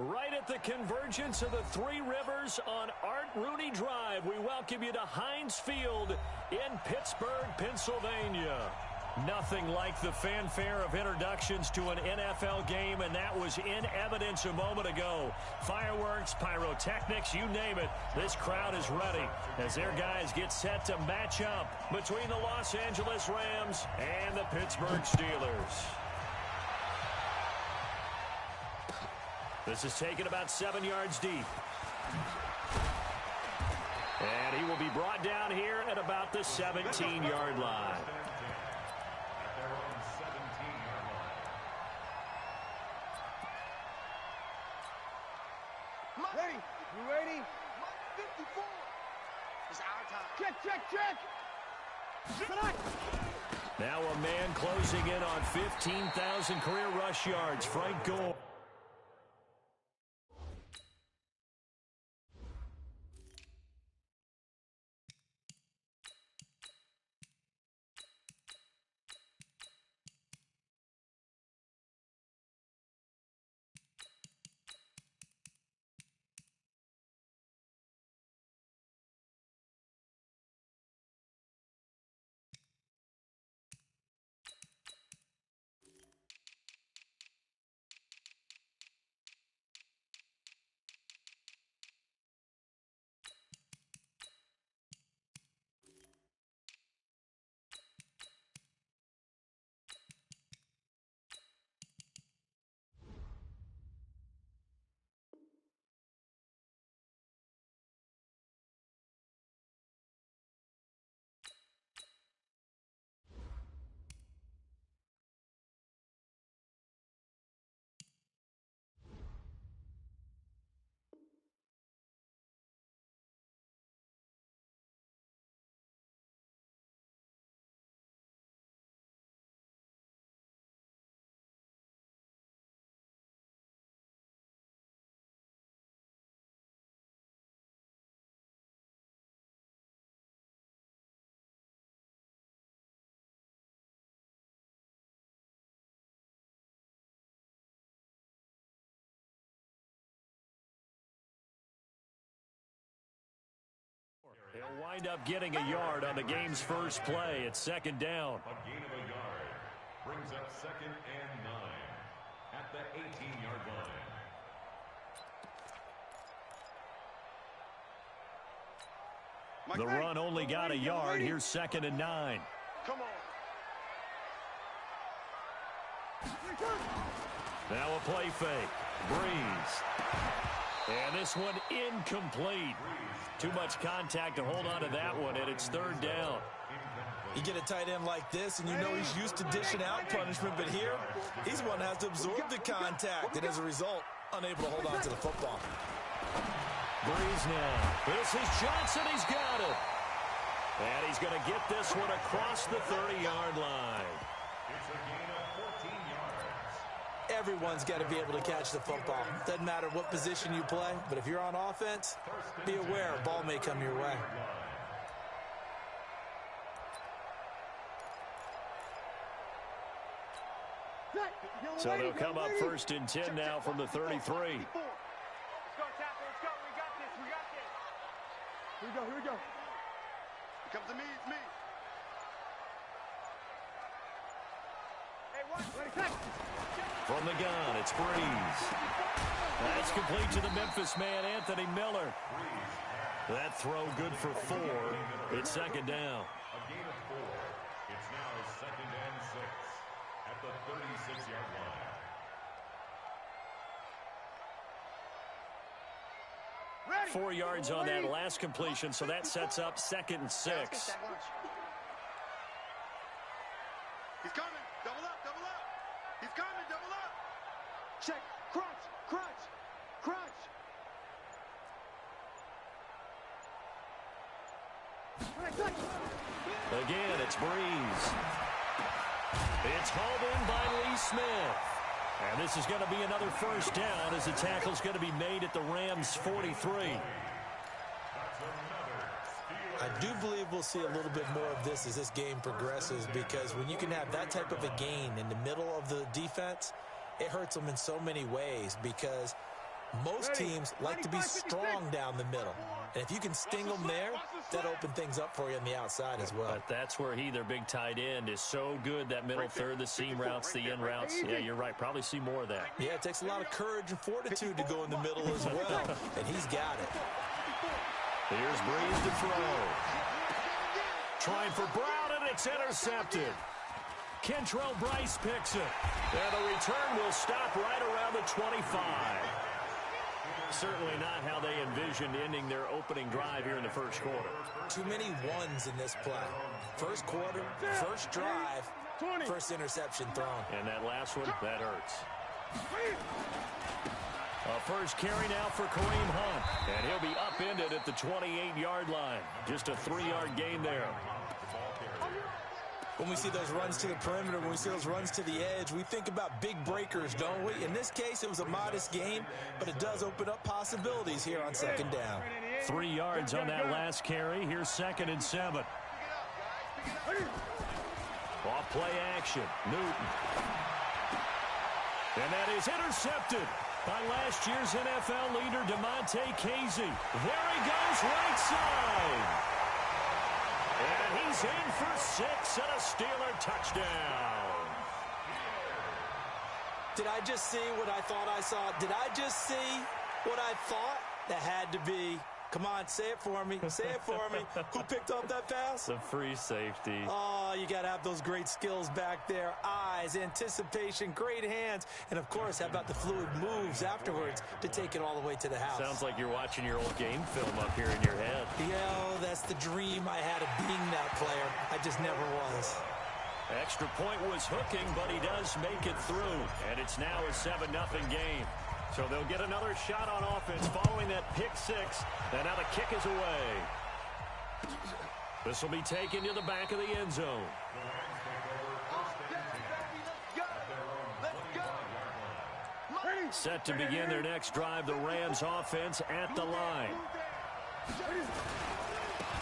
Right at the convergence of the Three Rivers on Art Rooney Drive, we welcome you to Heinz Field in Pittsburgh, Pennsylvania. Nothing like the fanfare of introductions to an NFL game, and that was in evidence a moment ago. Fireworks, pyrotechnics, you name it. This crowd is ready as their guys get set to match up between the Los Angeles Rams and the Pittsburgh Steelers. This is taken about 7 yards deep. And he will be brought down here at about the 17-yard line. Ready? You ready? 54. It's our time. Check. Now a man closing in on 15,000 career rush yards. Frank Gore. He'll wind up getting a yard on the game's first play. It's second down. A gain of a yard brings up 2nd and 9 at the 18-yard line. The run only got a yard. Here's 2nd and 9. Come on. Now a play fake. Breeze. And this one incomplete. Too much contact to hold on to that one, and it's 3rd down. You get a tight end like this, and you know he's used to dishing out punishment, but here, he's one that has to absorb the contact, and as a result, unable to hold on to the football. Breeze now. This is Johnson. He's got it. And he's going to get this one across the 30-yard line. It's a gain of 14 yards. Everyone's got to be able to catch the football. Doesn't matter what position you play, but if you're on offense, be aware a ball may come your way. So they'll come up 1st and 10 now from the 33. Let's go, Tapper. Let's go. We got this. Here we go. It comes to me. It's me. Hey, what? From the gun, it's Breeze. That's complete to the Memphis man, Anthony Miller. That throw good for 4. It's 2nd down. A gain of 4. It's now 2nd and 6 at the 36-yard line. Ready. 4 yards on that last completion, so that sets up 2nd and 6. He's coming. Double up. He's coming. Double up. Check. Crunch. Again, it's Breeze. It's hauled in by Lee Smith. And this is going to be another 1st down as the tackle's going to be made at the Rams' 43. I do believe we'll see a little bit more of this as this game progresses, because when you can have that type of a gain in the middle of the defense, it hurts them in so many ways, because Most teams like to be strong down the middle. And if you can sting them there, that opens things up for you on the outside as well. But that's where their big tight end, is so good, that middle third, the seam routes, the in routes. Yeah, you're right. Probably see more of that. Yeah, it takes a lot of courage and fortitude to go in the middle as well. And he's got it. Here's Breeze to throw. Trying for Brown, and it's intercepted. Kentrell Bryce picks it. And the return will stop right around the 25. Certainly not how they envisioned ending their opening drive here in the first quarter. Too many ones in this play. First quarter, first drive, first interception thrown. And that last one, that hurts. A first carry now for Kareem Hunt. And he'll be upended at the 28-yard line. Just a 3-yard gain there. When we see those runs to the perimeter, when we see those runs to the edge, we think about big breakers, don't we? In this case, it was a modest gain, but it does open up possibilities here on second down. 3 yards on that last carry. Here's 2nd and 7. Off play action. Newton. And that is intercepted by last year's NFL leader, DeMonte Casey. There he goes, right side. And he's in for 6 and a Steeler touchdown. Did I just see what I thought I saw? Did I just see what I thought? That had to be. Come on, say it for me. Say it for me. Who picked up that pass? The free safety. Oh, you got to have those great skills back there. Eyes, anticipation, great hands. And, of course, how about the fluid moves afterwards to take it all the way to the house? Sounds like you're watching your old game film up here in your head. Yeah, that's the dream I had of being that player. I just never was. Extra point was hooking, but he does make it through. And it's now a 7-0 game. So they'll get another shot on offense following that pick 6. And now the kick is away. This will be taken to the back of the end zone. Set to begin their next drive, the Rams offense at the line.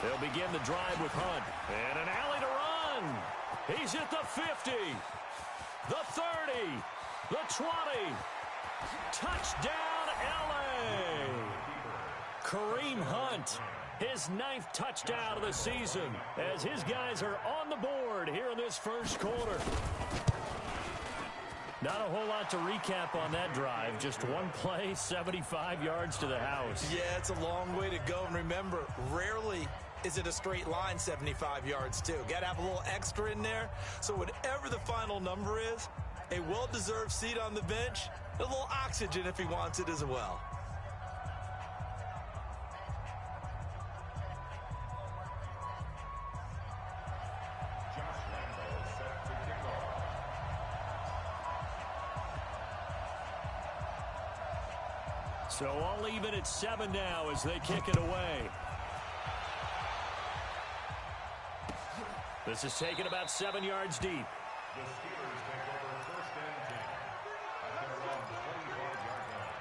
They'll begin the drive with Hunt. And an alley to run. He's at the 50, the 30, the 20. Touchdown, L.A. Kareem Hunt, his 9th touchdown of the season, as his guys are on the board here in this first quarter. Not a whole lot to recap on that drive. Just one play, 75 yards to the house. Yeah, it's a long way to go. And remember, rarely is it a straight line 75 yards, too. Got to have a little extra in there. So whatever the final number is, a well-deserved seat on the bench, a little oxygen if he wants it as well. So all even at 7 now as they kick it away. This is taken about 7 yards deep. The Steelers take over 1st and 10 at their own 25-yard line.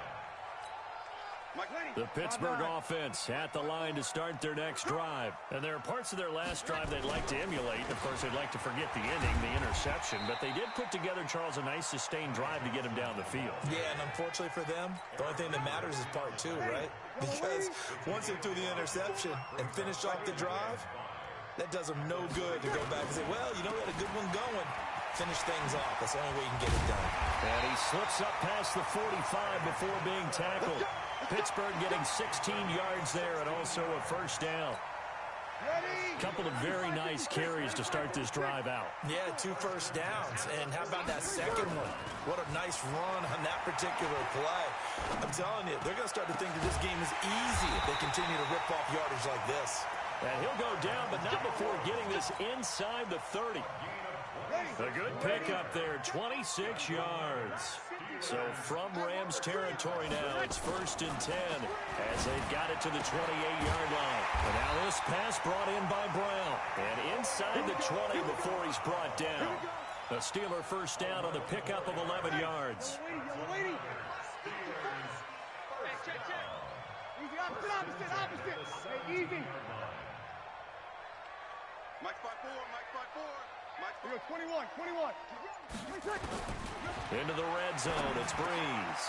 The Pittsburgh offense at the line to start their next drive. And there are parts of their last drive they'd like to emulate. Of course, they'd like to forget the ending, the interception. But they did put together, Charles, a nice sustained drive to get him down the field. Yeah, and unfortunately for them, the only thing that matters is part 2, right? Because once they threw the interception and finished off the drive, that does them no good to go back and say, well, you know, we had a good one going. Finish things off. That's the only way you can get it done. And he slips up past the 45 before being tackled. Pittsburgh getting 16 yards there and also a first down. A couple of very nice carries to start this drive out. Yeah, 2 first downs. And how about that second one? What a nice run on that particular play. I'm telling you, they're going to start to think that this game is easy if they continue to rip off yardage like this. And he'll go down, but not before getting this inside the 30. A good pickup there, 26 yards. So from Rams territory now, it's 1st and 10 as they've got it to the 28-yard line. And now this pass brought in by Brown. And inside the 20 before he's brought down. The Steeler first down on the pickup of 11 yards. Opposite. Hey, easy. Mike spot 4, Mike spot 4. Mike spot 21. Into the red zone, it's Breeze.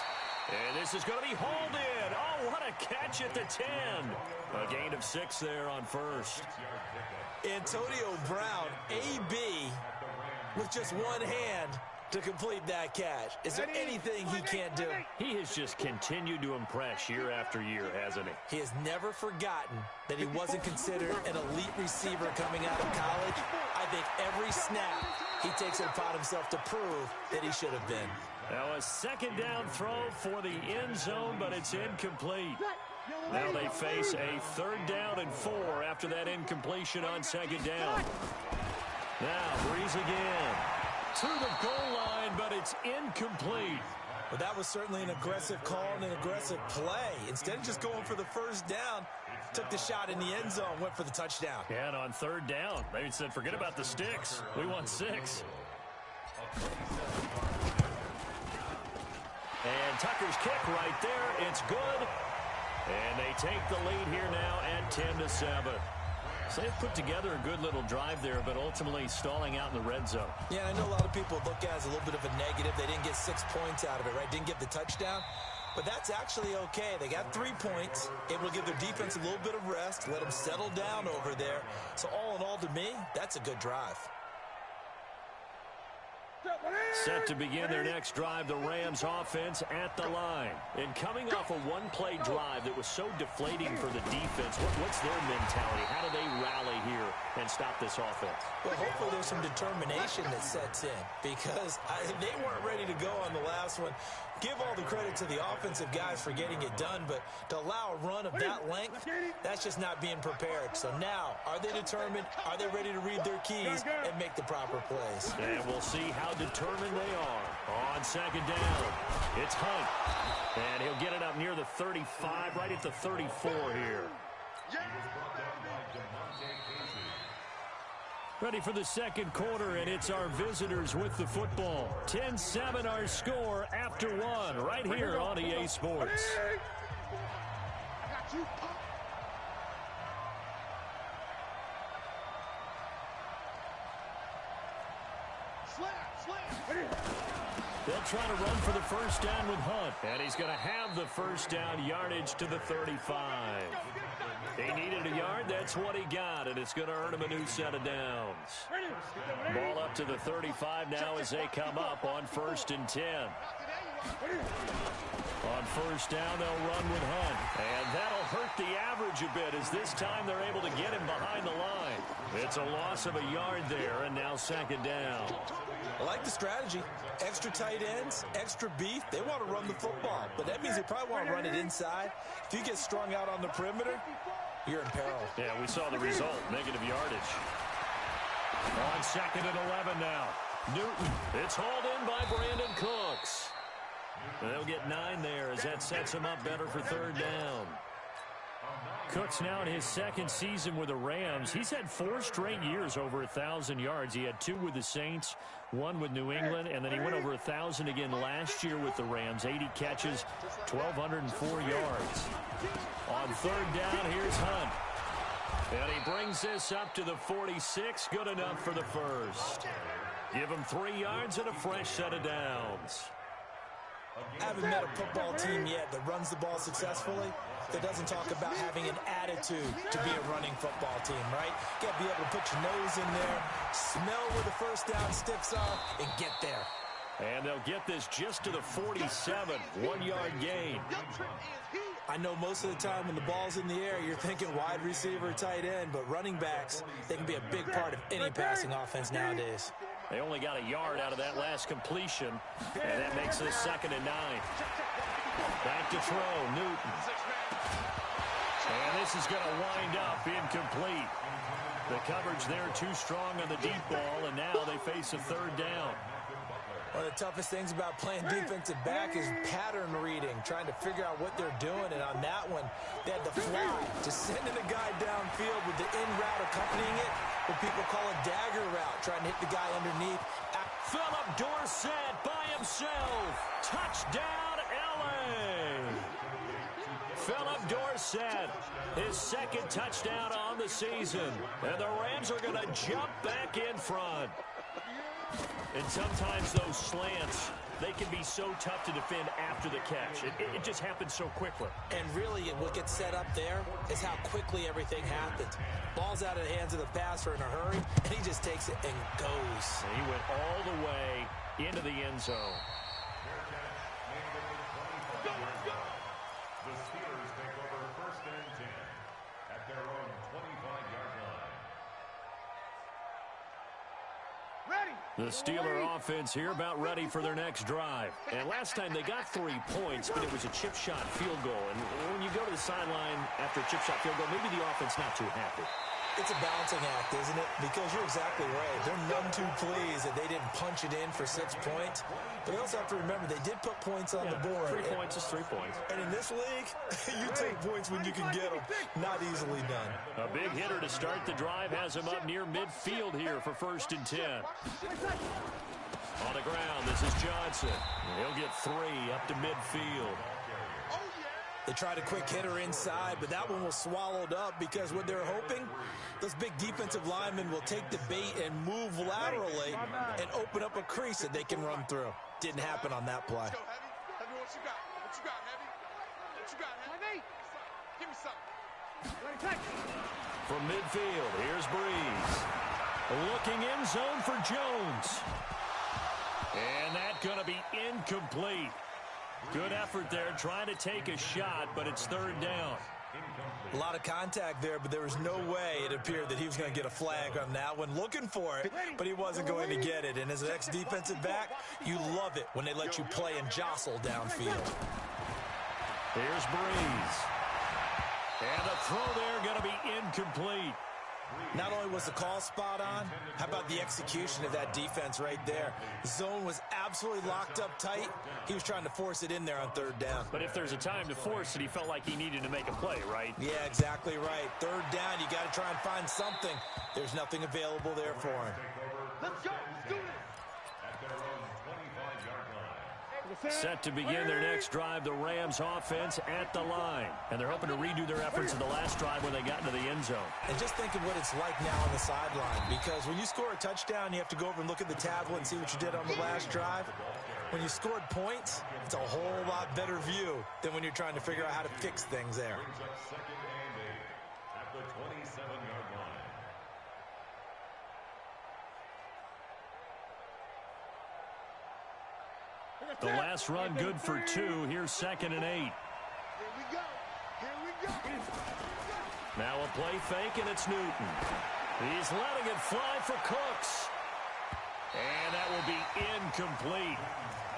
And this is going to be hauled in. Oh, what a catch at the 10. A gain of 6 there on first. Antonio Brown, AB, with just one hand to complete that catch. Is there anything he can't do? He has just continued to impress year after year, hasn't he? He has never forgotten that he wasn't considered an elite receiver coming out of college. I think every snap he takes it upon himself to prove that he should have been. Now a second down throw for the end zone, but it's incomplete. Now they face a 3rd down and 4 after that incompletion on 2nd down. Now Breeze again to the goal line, but it's incomplete. Well, that was certainly an aggressive call and an aggressive play. Instead of just going for the 1st down, took the shot in the end zone, went for the touchdown. Yeah, and on 3rd down, they said, forget about the sticks. We want 6. And Tucker's kick right there. It's good. And they take the lead here now at 10-7. So they've put together a good little drive there, but ultimately stalling out in the red zone. Yeah, I know a lot of people look at it as a little bit of a negative. They didn't get 6 points out of it, right? Didn't get the touchdown. But that's actually okay. They got 3 points, able to give their defense a little bit of rest, let them settle down over there. So all in all, to me, that's a good drive. Set to begin their next drive, the Rams offense at the line. And coming off a one-play drive that was so deflating for the defense, what's their mentality? How do they rally here and stop this offense? Well, hopefully there's some determination that sets in because they weren't ready to go on the last one. Give all the credit to the offensive guys for getting it done, but to allow a run of that length, that's just not being prepared. So now, are they determined? Are they ready to read their keys and make the proper plays? And we'll see how determined they are on 2nd down. It's Hunt, and he'll get it up near the 35, right at the 34 here. Ready for the 2nd quarter, and it's our visitors with the football. 10-7 our score after 1 right here on EA Sports. They'll try to run for the 1st down with Hunt, and he's going to have the 1st down yardage to the 35. He needed a yard. That's what he got, and it's going to earn him a new set of downs. Ball up to the 35 now as they come up on 1st and 10. On 1st down, they'll run with Hunt, and that'll hurt the average a bit as this time they're able to get him behind the line. It's a loss of a yard there, and now 2nd down. I like the strategy. Extra tight ends, extra beef. They want to run the football, but that means they probably want to run it inside. If you get strung out on the perimeter, you're in peril. Yeah, we saw the result, negative yardage. On 2nd and 11 now. Newton, it's hauled in by Brandon Cooks. And they'll get 9 there as that sets him up better for 3rd down. Cooks now in his 2nd season with the Rams. He's had 4 straight years over 1,000 yards. He had 2 with the Saints, 1 with New England, and then he went over 1,000 again last year with the Rams. 80 catches, 1,204 yards. On 3rd down, here's Hunt. And he brings this up to the 46. Good enough for the 1st. Give him 3 yards and a fresh set of downs. I haven't met a football team yet that runs the ball successfully that doesn't talk about having an attitude to be a running football team, right? You got to be able to put your nose in there, smell where the 1st down sticks are, and get there. And they'll get this just to the 47, 1-yard gain. I know most of the time when the ball's in the air, you're thinking wide receiver, tight end, but running backs, they can be a big part of any passing offense nowadays. They only got a yard out of that last completion, and that makes this 2nd and 9. Back to throw, Newton. And this is going to wind up incomplete. The coverage there too strong on the deep ball, and now they face a 3rd down. One of the toughest things about playing defensive back is pattern reading, trying to figure out what they're doing. And on that one, they had the fly, just sending a guy downfield with the in route accompanying it, what people call a dagger route, trying to hit the guy underneath. Philip Dorsett by himself. Touchdown, L.A. Philip Dorsett, his 2nd touchdown on the season. And the Rams are going to jump back in front. And sometimes those slants, they can be so tough to defend after the catch. It just happens so quickly. And really, what gets set up there is how quickly everything happens. Ball's out of the hands of the passer in a hurry, and he just takes it and goes. And he went all the way into the end zone. The Steelers take over 1st and 10 at their own 25-yard line. Ready. The Steeler offense here about ready for their next drive. And last time they got 3 points, but it was a chip shot field goal. And when you go to the sideline after a chip shot field goal, maybe the offense not too happy. It's a balancing act, isn't it? Because you're exactly right. They're none too pleased that they didn't punch it in for 6 points. But they also have to remember they did put points on the board. 3 points is 3 points. And in this league, you take points when you can get them. Not easily done. A big hitter to start the drive has him up near midfield here for 1st and 10. On the ground, this is Johnson. He'll get 3 up to midfield. They tried a quick hitter inside, but that one was swallowed up because what they're hoping, those big defensive linemen will take the bait and move laterally and open up a crease that they can run through. Didn't happen on that play. Let's go, Heavy. Heavy, what you got? What you got, Heavy? What you got, Heavy? Give me something. From midfield, here's Breeze. Looking in zone for Jones. And that's going to be incomplete. Good effort there, trying to take a shot, but it's 3rd down. A lot of contact there, but there was no way it appeared that he was going to get a flag on that one. Looking for it, but he wasn't going to get it. And as an ex-defensive back, you love it when they let you play and jostle downfield. Here's Breeze. And the throw there going to be incomplete. Not only was the call spot on, how about the execution of that defense right there? The zone was absolutely locked up tight. He was trying to force it in there on 3rd down. But if there's a time to force it, he felt like he needed to make a play, right? Yeah, exactly right. 3rd down, you got to try and find something. There's nothing available there for him. Let's go. Let's do this. At their own 25-yard line. Set to begin their next drive, the Rams offense at the line. And they're hoping to redo their efforts in the last drive when they got into the end zone. And just think of what it's like now on the sideline, because when you score a touchdown, you have to go over and look at the tablet and see what you did on the last drive. When you scored points, it's a whole lot better view than when you're trying to figure out how to fix things there. Brings up 2nd and 8 at the 27-yard line. The last run good for 2. Here's 2nd and 8. Here we go. Here we go. Now a play fake, and it's Newton. He's letting it fly for Cooks. And that will be incomplete.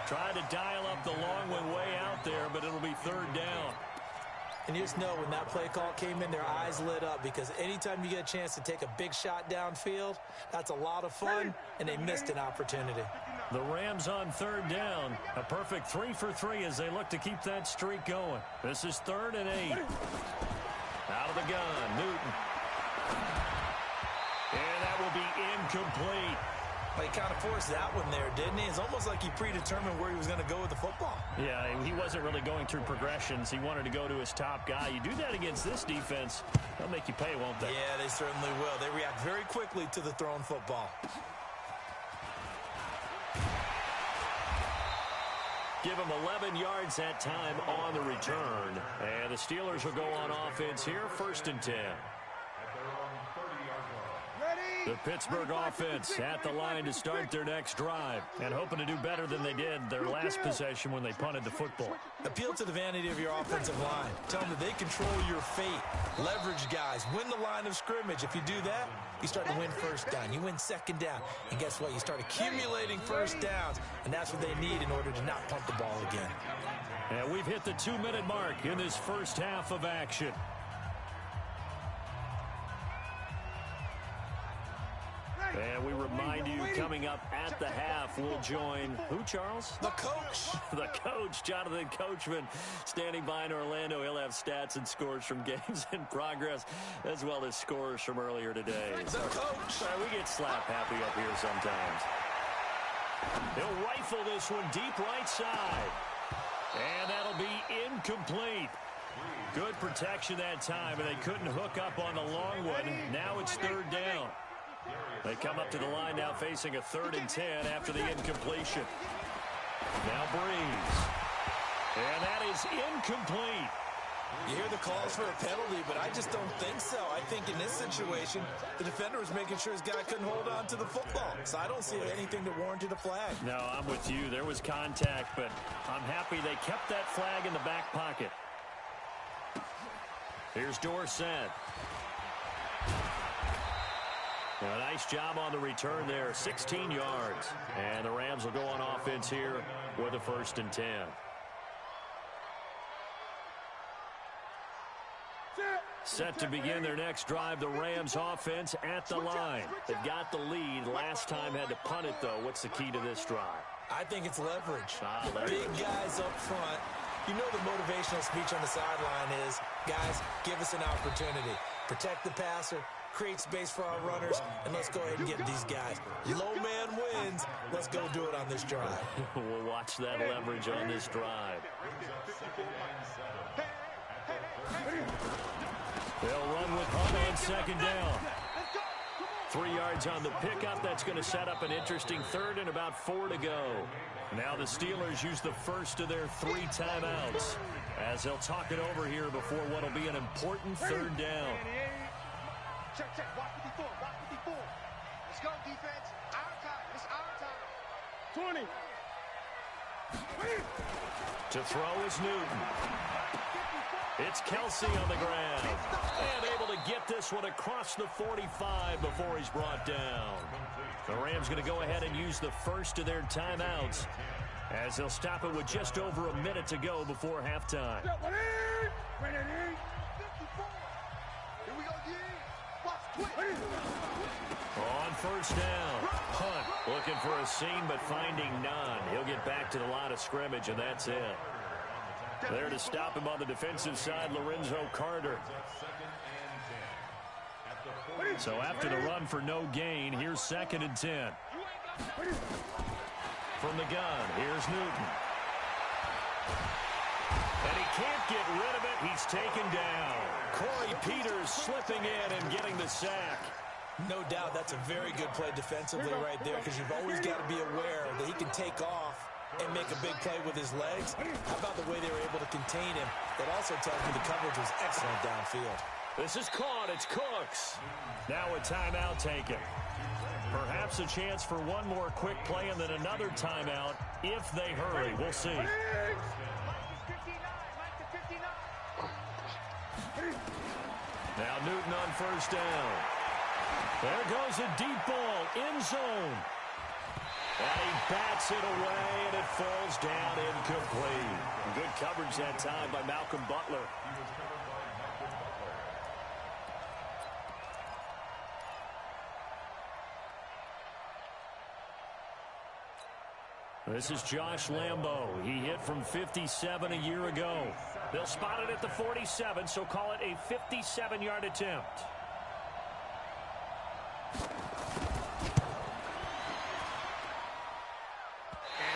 Tried to dial up the long one way out there, but it'll be 3rd down. And you just know when that play call came in, their eyes lit up, because anytime you get a chance to take a big shot downfield, that's a lot of fun, and they missed an opportunity. The Rams on 3rd down. A perfect 3 for 3 as they look to keep that streak going. This is 3rd and 8. Out of the gun, Newton. And that will be incomplete. Well, he kind of forced that one there, didn't he? It's almost like he predetermined where he was going to go with the football. Yeah, he wasn't really going through progressions. He wanted to go to his top guy. You do that against this defense, they'll make you pay, won't they? Yeah, they certainly will. They react very quickly to the thrown football. Give him 11 yards that time on the return. And the Steelers will go on offense here, 1st and 10. The Pittsburgh offense at the line to start their next drive and hoping to do better than they did their last possession when they punted the football. Appeal to the vanity of your offensive line. Tell them that they control your fate. Leverage guys. Win the line of scrimmage. If you do that, you start to win 1st down. You win 2nd down. And guess what? You start accumulating 1st downs. And that's what they need in order to not punt the ball again. And we've hit the 2-minute mark in this first half of action. And we remind you, coming up at the half, we'll join who, Charles? The coach. The coach, Jonathan Coachman, standing by in Orlando. He'll have stats and scores from games in progress, as well as scores from earlier today. The coach. We get slap happy up here sometimes. He'll rifle this one deep right side. And that'll be incomplete. Good protection that time, and they couldn't hook up on the long one. Now it's 3rd down. They come up to the line now facing a 3rd and 10 after the incompletion. Now Breeze. And that is incomplete. You hear the calls for a penalty, but I just don't think so. I think in this situation, the defender was making sure his guy couldn't hold on to the football. So I don't see anything that warranted a flag. No, I'm with you. There was contact, but I'm happy they kept that flag in the back pocket. Here's Dorsett. A nice job on the return there, 16 yards. And the Rams will go on offense here with a 1st and 10. Set to begin their next drive, the Rams offense at the line. They've got the lead. Last time had to punt it, though. What's the key to this drive? I think it's leverage. Leverage. Big guys up front. You know the motivational speech on the sideline is, guys, give us an opportunity. Protect the passer, create space for our runners, and let's go ahead and get these guys. Low man wins. Let's go do it on this drive. We'll watch that leverage on this drive. They'll run with Hunt on 2nd down. 3 yards on the pickup. That's going to set up an interesting 3rd and about 4 to go. Now the Steelers use the first of their 3 timeouts as they'll talk it over here before what will be an important 3rd down. Check. Watch 54. Let's go, defense. Our time. It's our time. 20. To throw is Newton. It's Kelsey on the ground. And able to get this one across the 45 before he's brought down. The Rams going to go ahead and use the first of their timeouts as they'll stop it with just over a minute to go before halftime. Here we go, D. Watch, On 1st down, Hunt looking for a seam but finding none. He'll get back to the line of scrimmage, and that's it. There to stop him on the defensive side, Lorenzo Carter. So after the run for no gain, here's 2nd and 10. From the gun, here's Newton. And he can't get rid of it. He's taken down. Corey Peters slipping in and getting the sack. No doubt that's a very good play defensively right there, because you've always got to be aware that he can take off and make a big play with his legs. How about the way they were able to contain him? That also tells me the coverage was excellent downfield. This is caught. It's Cooks. Now a timeout taken. Perhaps a chance for one more quick play and then another timeout if they hurry. We'll see. Now Newton on 1st down. There goes a deep ball, end zone. And he bats it away, and it falls down incomplete. Good coverage that time by Malcolm Butler. This is Josh Lambo. He hit from 57 a year ago. They'll spot it at the 47, so call it a 57-yard attempt.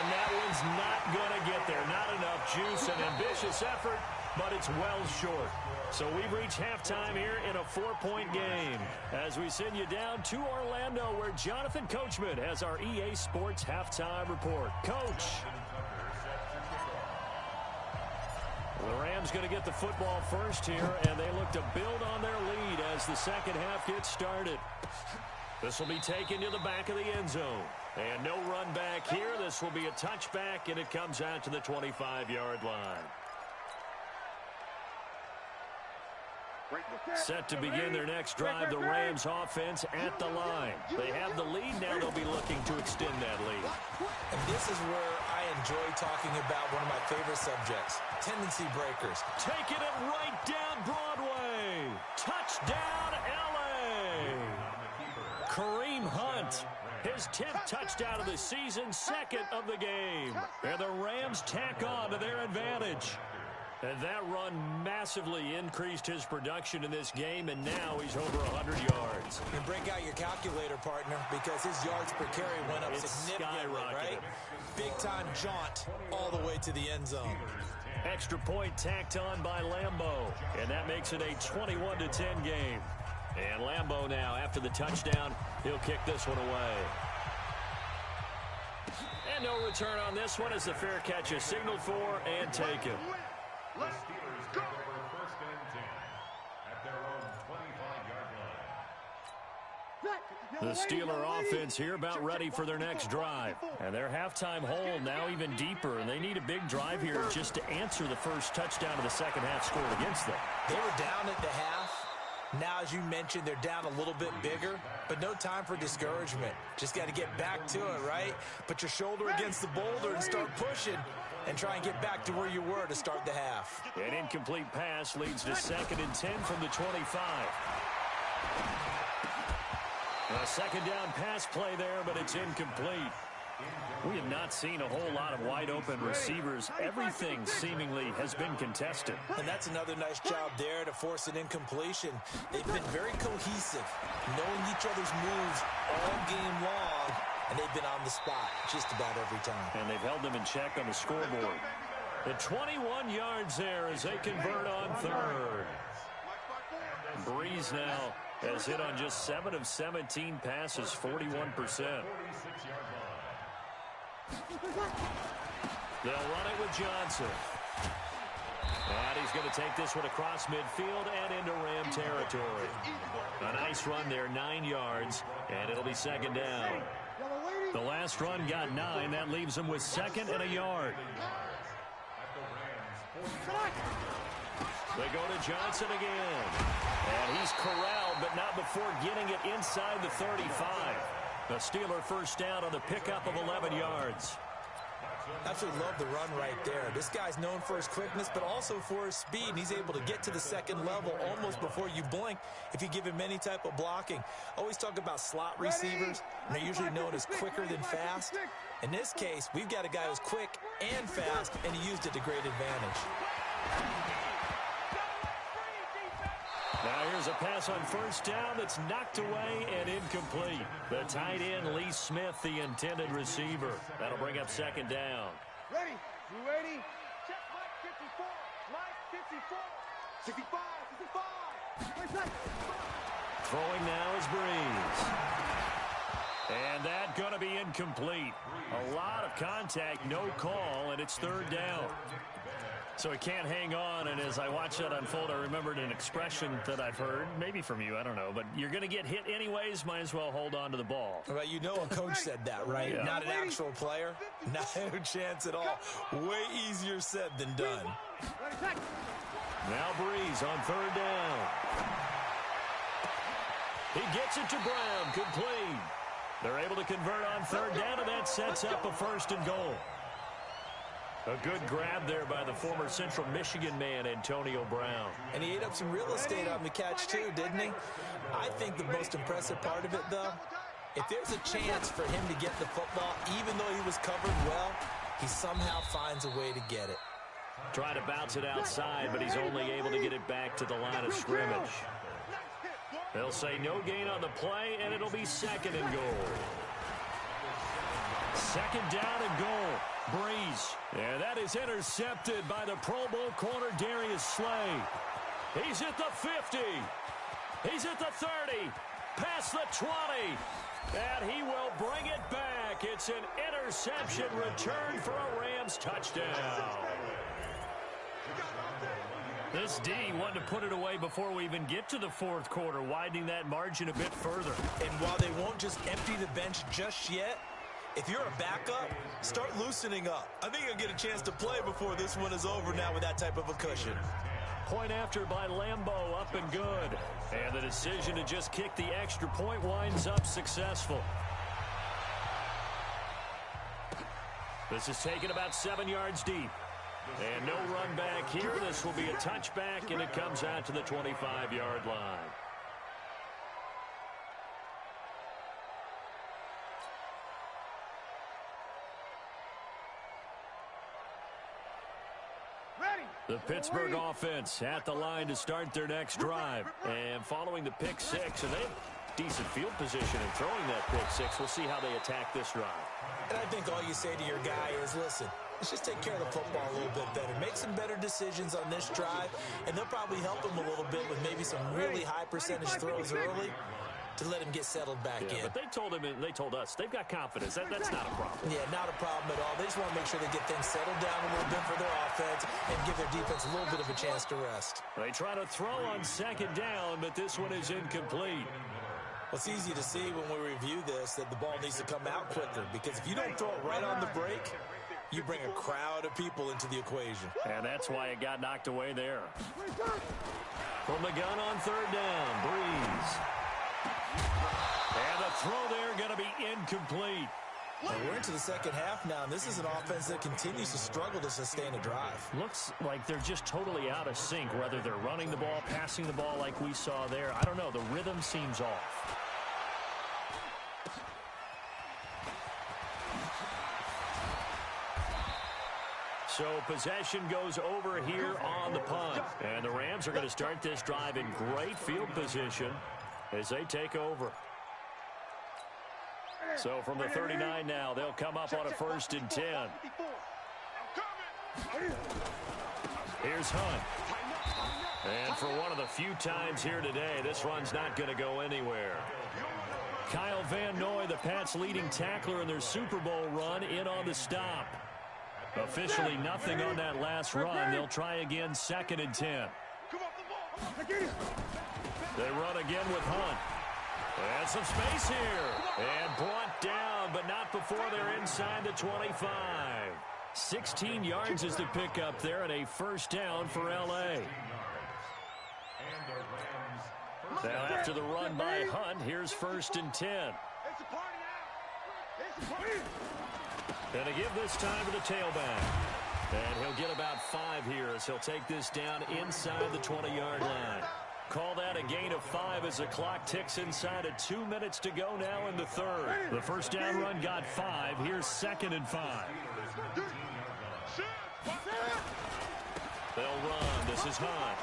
And that one's not going to get there. Not enough juice, an ambitious effort, but it's well short. So we've reached halftime here in a 4-point game as we send you down to Orlando, where Jonathan Coachman has our EA Sports halftime report. Coach. The Rams going to get the football first here, and they look to build on their lead as the second half gets started. This will be taken to the back of the end zone. And no run back here. This will be a touchback, and it comes out to the 25-yard line. Set to begin their next drive, the Rams offense at the line. They have the lead. Now they'll be looking to extend that lead. And this is where I enjoy talking about one of my favorite subjects, tendency breakers. Taking it right down Broadway. Touchdown, L.A. Kareem Hunt. His 10th touchdown of the season, second of the game. And the Rams tack on to their advantage. And that run massively increased his production in this game, and now he's over 100 yards. And break out your calculator, partner, because his yards per carry went up significantly, right? Big-time jaunt all the way to the end zone. Extra point tacked on by Lambo, and that makes it a 21-10 game. And Lambo now, after the touchdown, he'll kick this one away. And no return on this one as the fair catch is signaled for and taken. The Steelers take over 1st and 10 at their own 25-yard line. The Steeler offense here about ready for their next drive. And their halftime hole now even deeper, and they need a big drive here just to answer the first touchdown of the second half scored against them. They were down at the half. Now, as you mentioned, they're down a little bit bigger, but no time for discouragement. Just got to get back to it, right? Put your shoulder against the boulder and start pushing and try and get back to where you were to start the half. An incomplete pass leads to 2nd and 10 from the 25. A second down pass play there, but it's incomplete. We have not seen a whole lot of wide-open receivers. Everything seemingly has been contested. And that's another nice job there to force an incompletion. They've been very cohesive, knowing each other's moves all game long, and they've been on the spot just about every time. And they've held them in check on the scoreboard. The 21 yards there as they convert on 3rd. Breeze now has hit on just 7 of 17 passes, 41%. They'll run it with Johnson. And he's going to take this one across midfield and into Ram territory. A nice run there, 9 yards, and it'll be 2nd down. The last run got 9. That leaves him with 2nd and a yard. They go to Johnson again. And he's corralled, but not before getting it inside the 35. The Steeler first down on the pickup of 11 yards. Absolutely love the run right there. This guy's known for his quickness, but also for his speed. He's able to get to the 2nd level almost before you blink if you give him any type of blocking. Always talk about slot receivers, and they're usually known as quicker than fast. In this case, we've got a guy who's quick and fast, and he used it to great advantage. Now here's a pass on first down that's knocked away and incomplete. The tight end, Lee Smith, the intended receiver. That'll bring up 2nd down. Ready? You ready? Check Mike 54. Mike 54. 65. 65. Throwing now is Breeze. And that going to be incomplete. A lot of contact, no call, and it's 3rd down. So he can't hang on, and as I watch that unfold, I remembered an expression that I've heard, maybe from you, I don't know, but you're going to get hit anyways, might as well hold on to the ball. Well, you know a coach said that, right? Yeah. Not an actual player. Not a chance at all. Way easier said than done. Now Breeze on 3rd down. He gets it to Brown, complete. They're able to convert on 3rd down, and that sets up a 1st and goal. A good grab there by the former Central Michigan man, Antonio Brown. And he ate up some real estate on the catch, too, didn't he? I think the most impressive part of it, though, if there's a chance for him to get the football, even though he was covered well, he somehow finds a way to get it. Trying to bounce it outside, but he's only able to get it back to the line of scrimmage. They'll say no gain on the play, and it'll be 2nd and goal. 2nd down and goal. Breeze. And that is intercepted by the Pro Bowl corner Darius Slay. He's at the 50. He's at the 30. Past the 20. And he will bring it back. It's an interception return for a Rams touchdown. This D wanted to put it away before we even get to the 4th quarter, widening that margin a bit further. And while they won't just empty the bench just yet, if you're a backup, start loosening up. I think you'll get a chance to play before this one is over now with that type of a cushion. Point after by Lambeau, up and good. And the decision to just kick the extra point winds up successful. This is taken about 7 yards deep. And no run back here. This will be a touchback, and it comes out to the 25-yard line. The Pittsburgh offense at the line to start their next drive. And following the pick 6, and they have decent field position in throwing that pick 6. We'll see how they attack this drive. And I think all you say to your guy is, listen, let's just take care of the football a little bit better. Make some better decisions on this drive, and they'll probably help him a little bit with maybe some really high percentage throws early to let him get settled back in. But they told us they've got confidence. That's not a problem. Yeah, not a problem at all. They just want to make sure they get things settled down a little bit for their offense and give their defense a little bit of a chance to rest. They try to throw on second down, but this one is incomplete. Well, it's easy to see when we review this that the ball needs to come out quicker, because if you don't throw it right on the break, you bring a crowd of people into the equation. And that's why it got knocked away there. From the gun on third down, Breeze. And the throw there going to be incomplete. Well, we're into the second half now, and this is an offense that continues to struggle to sustain a drive. Looks like they're just totally out of sync, whether they're running the ball, passing the ball like we saw there. I don't know. The rhythm seems off. So possession goes over here on the punt. And the Rams are going to start this drive in great field position as they take over. So from the 39 now, they'll come up on a 1st and 10. Here's Hunt. And for one of the few times here today, this run's not going to go anywhere. Kyle Van Noy, the Pats' leading tackler in their Super Bowl run, in on the stop. Officially nothing on that last run. They'll try again, 2nd and 10. They run again with Hunt. And some space here. And brought down, but not before they're inside the 25. 16 yards is the pickup there, and a 1st down for L.A. Now after the run by Hunt, here's 1st and 10. And to give this time to the tailback. And he'll get about 5 here as he'll take this down inside the 20-yard line. Call that a gain of 5 as the clock ticks inside of 2 minutes to go now in the 3rd. The 1st down run got 5. Here's 2nd and 5. They'll run. This is Hunt.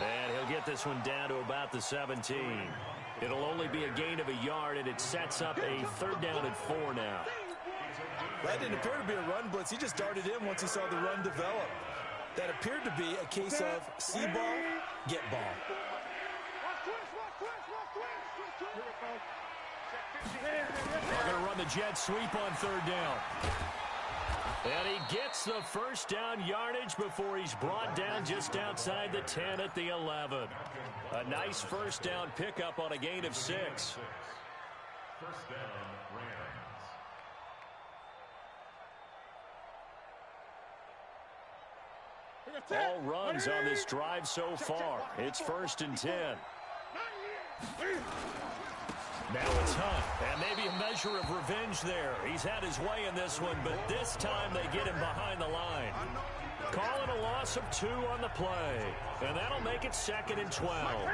And he'll get this one down to about the 17. It'll only be a gain of a yard, and it sets up a 3rd down and 4 now. That didn't appear to be a run blitz. He just darted in once he saw the run develop. That appeared to be a case of see ball, get ball. They're going to run the jet sweep on 3rd down. And he gets the 1st down yardage before he's brought down just outside the 10 at the 11. A nice 1st down pickup on a gain of 6. 1st down, Rams. All runs on this drive so far. It's 1st and 10. Now it's Hunt, and maybe a measure of revenge there. He's had his way in this one, but this time they get him behind the line. Calling a loss of 2 on the play, and that'll make it 2nd and 12.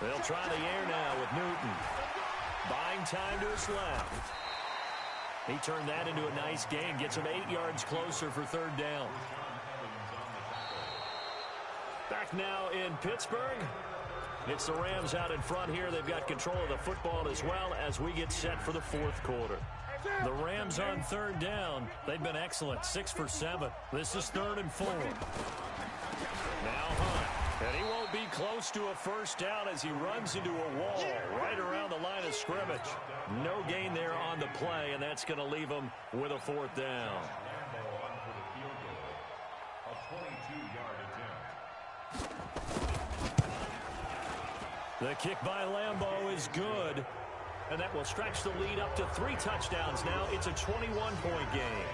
They'll try the air now with Newton. Buying time to his left. He turned that into a nice gain. Gets him 8 yards closer for 3rd down. Back now in Pittsburgh. It's the Rams out in front here. They've got control of the football as well as we get set for the 4th quarter. The Rams on 3rd down. They've been excellent. 6 for 7. This is 3rd and 4. Now Hunt. And he won't be close to a 1st down as he runs into a wall right around the line of scrimmage. No gain there on the play, and that's going to leave him with a 4th down. The kick by Lambeau is good, and that will stretch the lead up to 3 touchdowns now. It's a 21-point game.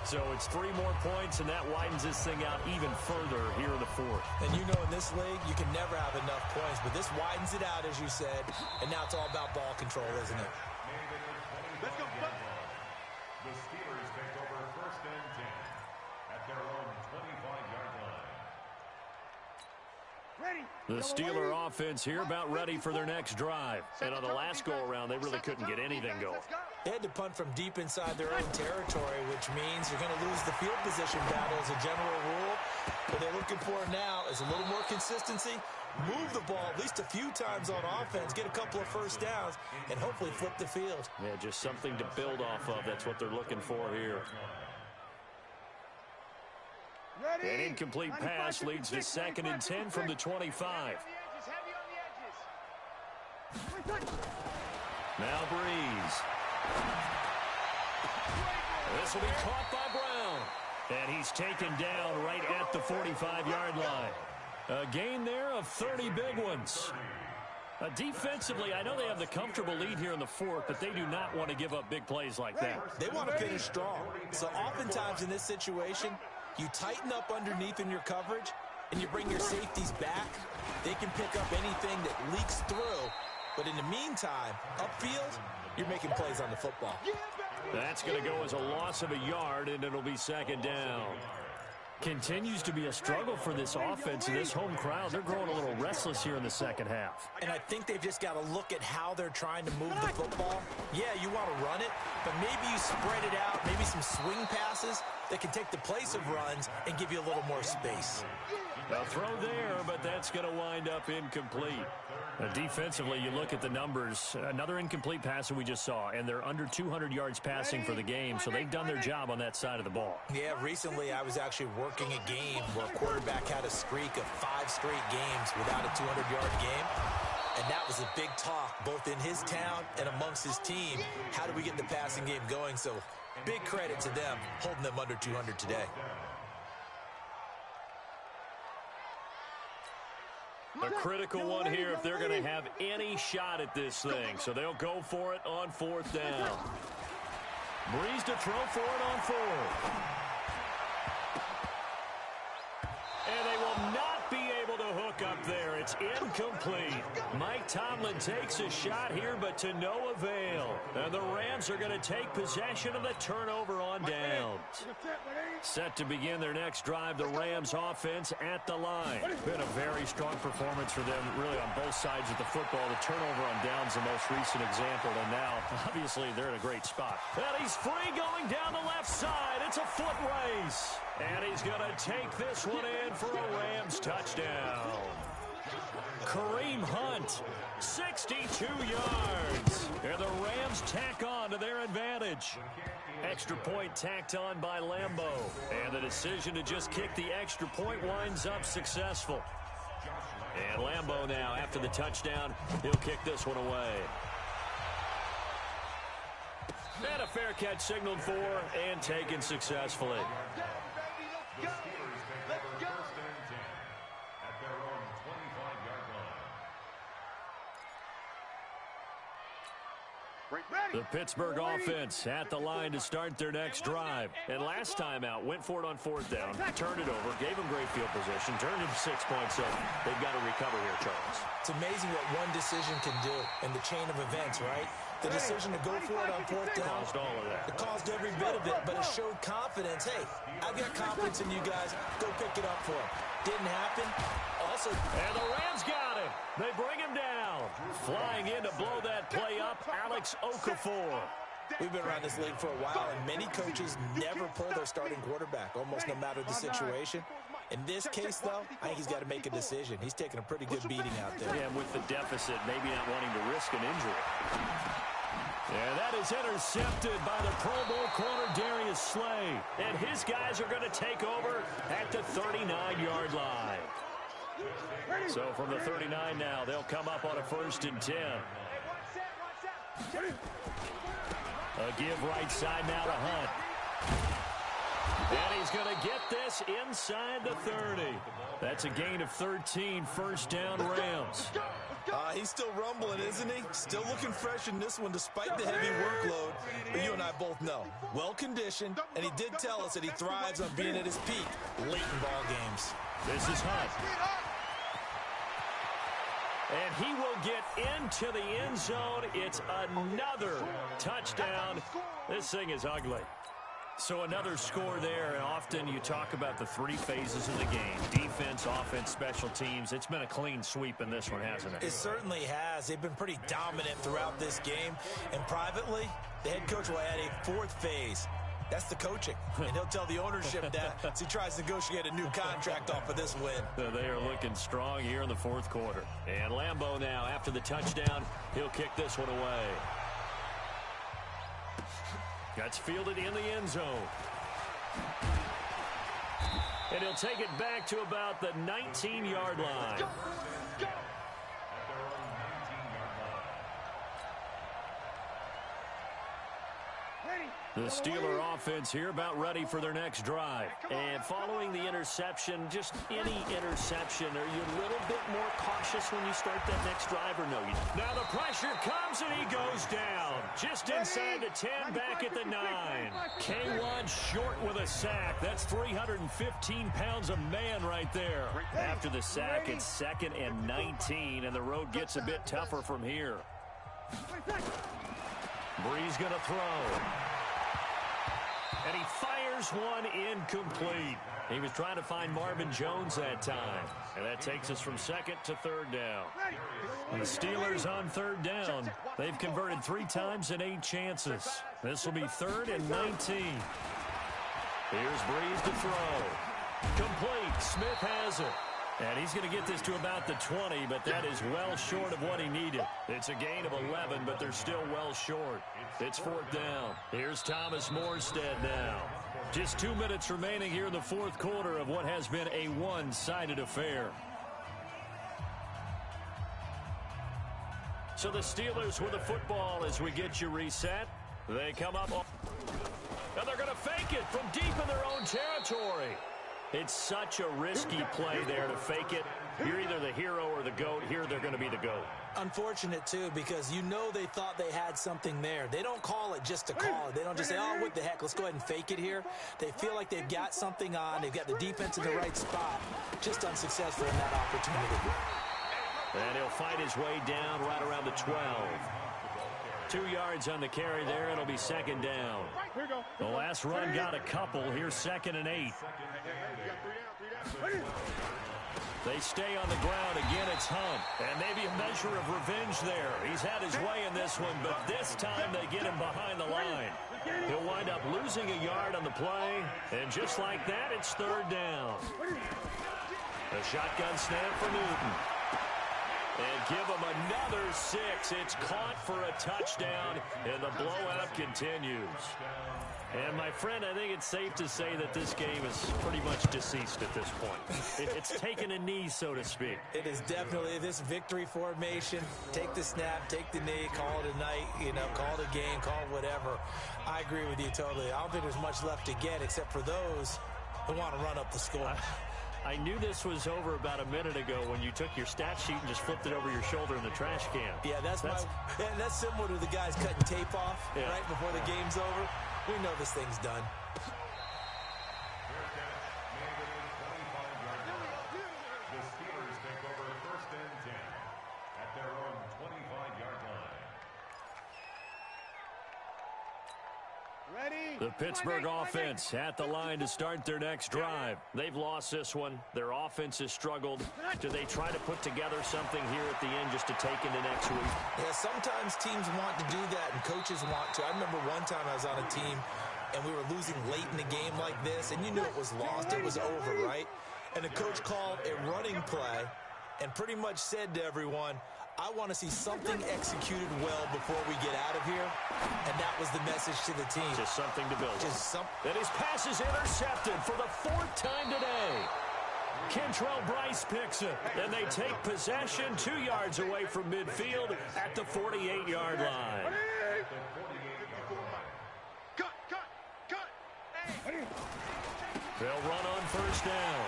So it's 3 more points, and that widens this thing out even further here in the 4th. And you know in this league, you can never have enough points, but this widens it out, as you said, and now it's all about ball control, isn't it? Let's go. The Steelers take over 1st and 10 at their own 25-yard line. The Steeler offense here about ready for their next drive. And on the last go-around, they really couldn't get anything going. They had to punt from deep inside their own territory, which means you're going to lose the field position battle as a general rule. What they're looking for now is a little more consistency, move the ball at least a few times on offense, get a couple of 1st downs, and hopefully flip the field. Yeah, just something to build off of. That's what they're looking for here. An incomplete pass leads to 2nd and 10 from the 25. Now Breeze. This will be caught by Brown. And he's taken down right at the 45-yard line. A gain there of 30 big ones. Defensively, I know they have the comfortable lead here in the 4th, but they do not want to give up big plays like that. They want to finish strong. So oftentimes in this situation, you tighten up underneath in your coverage, and you bring your safeties back. They can pick up anything that leaks through. But in the meantime, upfield, you're making plays on the football. That's going to go as a loss of a yard, and it'll be 2nd down. Continues to be a struggle for this offense and this home crowd. They're growing a little restless here in the 2nd half. And I think they've just got to look at how they're trying to move the football. Yeah, you want to run it, but maybe you spread it out, maybe some swing passes that can take the place of runs and give you a little more space. A throw there, but that's going to wind up incomplete. Defensively, you look at the numbers. Another incomplete pass that we just saw, and they're under 200 yards passing for the game, so they've done their job on that side of the ball. Yeah, recently I was actually working a game where a quarterback had a streak of 5 straight games without a 200-yard game, and that was a big talk both in his town and amongst his team. How do we get the passing game going? So big credit to them holding them under 200 today. A critical one here if they're going to have any shot at this thing. So they'll go for it on 4th down. Breeze to throw for it on 4th. And they will not be able to hook up there. It's incomplete. Mike Tomlin takes a shot here, but to no avail. And the Rams are going to take possession of the turnover on downs. Set to begin their next drive, the Rams offense at the line. Been a very strong performance for them, really, on both sides of the football. The turnover on downs, the most recent example, and now, obviously, they're in a great spot. And he's free going down the left side. It's a foot race. And he's going to take this one in for a Rams touchdown. Kareem Hunt, 62 yards. And the Rams tack on to their advantage. Extra point tacked on by Lambeau. And the decision to just kick the extra point winds up successful. And Lambeau now, after the touchdown, he'll kick this one away. And a fair catch signaled for and taken successfully. The Steelers take over 1st and 10 at their own 25-yard line. The Pittsburgh offense at the line to start their next drive. And last time out, went for it on 4th down, turned it over, gave them great field position, turned it 6 points up. They've got to recover here, Charles. It's amazing what one decision can do in the chain of events, right? The decision to go for it on 4th down. Caused all of that. It caused every bit of it, but it showed confidence. Hey, I've got confidence in you guys. Go pick it up for him. Didn't happen. Also, and the Rams got him. They bring him down. Flying in to blow that play up, Alex Okafor. We've been around this league for a while, and many coaches never pull their starting quarterback, almost no matter the situation. In this case, though, I think he's got to make a decision. He's taking a pretty good beating out there. Yeah, with the deficit, maybe not wanting to risk an injury. And that is intercepted by the Pro Bowl corner, Darius Slay. And his guys are going to take over at the 39-yard line. So from the 39 now, they'll come up on a 1st and 10. A give right side now to Hunt. And he's going to get this inside the 30. That's a gain of 13, 1st down Rams. He's still rumbling, isn't he? Still looking fresh in this one despite the heavy workload. But you and I both know, well-conditioned, and he did tell us that he thrives on being at his peak late in ball games. This is Hunt. And he will get into the end zone. It's another touchdown. This thing is ugly. So another score there, and often you talk about the 3 phases of the game. Defense, offense, special teams. It's been a clean sweep in this one, hasn't it? It certainly has. They've been pretty dominant throughout this game. And privately, the head coach will add a 4th phase. That's the coaching. And he'll tell the ownership that as he tries to negotiate a new contract off of this win. They are looking strong here in the 4th quarter. And Lambeau now, after the touchdown, he'll kick this one away. That's fielded in the end zone. And he'll take it back to about the 19-yard line. Go. The Steeler offense here about ready for their next drive. And following the interception, just any interception, are you a little bit more cautious when you start that next drive or no? Now the pressure comes and he goes down. Just inside the 10, back at the 9. K1 short with a sack. That's 315 pounds of man right there. After the sack, it's 2nd and 19, and the road gets a bit tougher from here. Bree's going to throw. And he fires one incomplete. He was trying to find Marvin Jones that time. And that takes us from 2nd to 3rd down. The Steelers on 3rd down. They've converted 3 times in 8 chances. This will be 3rd and 19. Here's Brees to throw. Complete. Smith has it. And he's going to get this to about the 20, but that is well short of what he needed. It's a gain of 11, but they're still well short. It's 4th down. Here's Thomas Morstead now. Just 2 minutes remaining here in the 4th quarter of what has been a one-sided affair. So the Steelers with the football as we get you reset. They come up, and they're going to fake it from deep in their own territory. It's such a risky play there to fake it. You're either the hero or the GOAT. Here they're going to be the GOAT. Unfortunate, too, because you know they thought they had something there. They don't call it just to call it. They don't just say, oh, what the heck, let's go ahead and fake it here. They feel like they've got something on. They've got the defense in the right spot. Just unsuccessful in that opportunity. And he'll fight his way down right around the 12. 2 yards on the carry there. It'll be 2nd down. The last run got a couple. Here's 2nd and 8. They stay on the ground. Again, it's Hunt. And maybe a measure of revenge there. He's had his way in this one, but this time they get him behind the line. He'll wind up losing a yard on the play. And just like that, it's 3rd down. A shotgun snap for Newton. And give him another 6. It's caught for a touchdown, and the blowout continues. And, my friend, I think it's safe to say that this game is pretty much deceased at this point. It's taken a knee, so to speak. It is definitely this victory formation. Take the snap, take the knee, call it a night, call it a game, call it whatever. I agree with you totally. I don't think there's much left to get except for those who want to run up the score. I knew this was over about a minute ago when you took your stat sheet and just flipped it over your shoulder in the trash can. Yeah, that's similar to the guys cutting tape off right before the game's over. We know this thing's done. The Steelers take over 1st and 10 at their own 25-yard line. Ready? The Pittsburgh offense at the line to start their next drive. They've lost this one. Their offense has struggled. Do they try to put together something here at the end just to take into next week? Yeah, sometimes teams want to do that and coaches want to. I remember one time I was on a team and we were losing late in the game like this, and you knew it was lost. It was over, right? And the coach called a running play and pretty much said to everyone, I want to see something executed well before we get out of here. And that was the message to the team. Just something to build. Just something. And his pass is intercepted for the 4th time today. Kentrell Bryce picks it. And they take possession 2 yards away from midfield at the 48-yard line. They'll run on 1st down.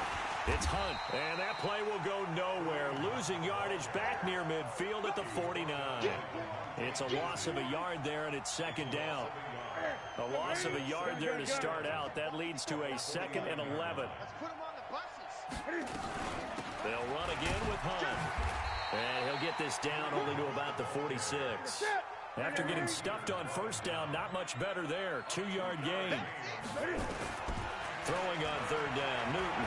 It's Hunt, and that play will go nowhere. Losing yardage back near midfield at the 49. It's a loss of a yard there, and it's 2nd down. A loss of a yard there to start out. That leads to a 2nd and 11. They'll run again with Hunt. And he'll get this down only to about the 46. After getting stuffed on 1st down, not much better there. 2-yard gain. Throwing on 3rd down, Newton.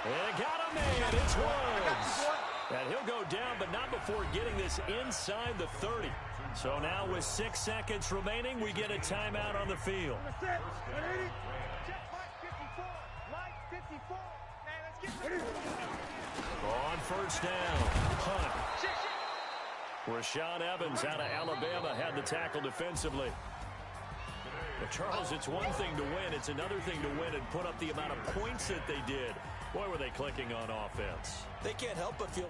And got a man, it's Woods. And he'll go down, but not before getting this inside the 30. So now with 6 seconds remaining, we get a timeout on the field. On 1st down, Hunt. Rashaan Evans out of Alabama had the tackle defensively. Charles, it's one thing to win. It's another thing to win and put up the amount of points that they did. Boy, were they clicking on offense. They can't help but feel